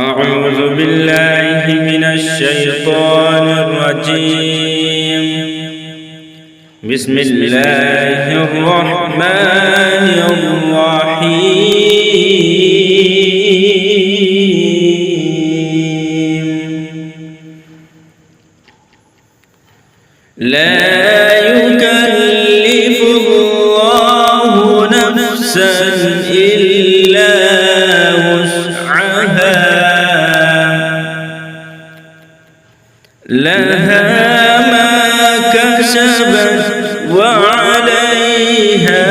أعوذ بالله من الشيطان الرجيم. بسم الله الرحمن الرحيم. لا يكلف الله نفسا إلا وسعها، لها ما كسبت وعليها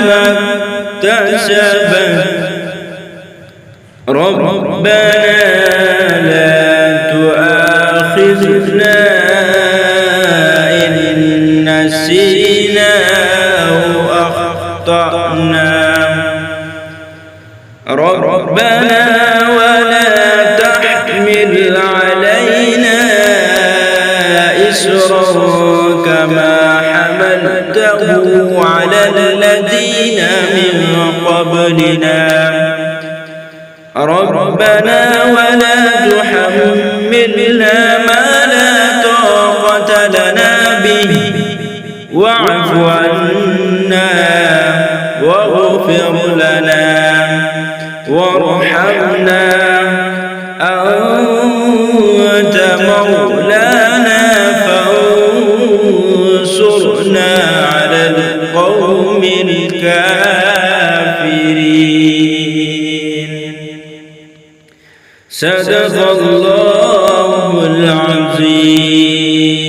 ما اكتسبت. ربنا لا تؤاخذنا إن نسينا أو أخطأنا. ربنا ولا تحمل علينا إصرا كما حملته على الذين من قبلنا. ربنا ولا تحملنا ما لا طاقة لنا به، واعف عنا واغفر لنا وارحمنا، أنت مولانا فانصرنا على القوم الكافرين. صدق الله العظيم.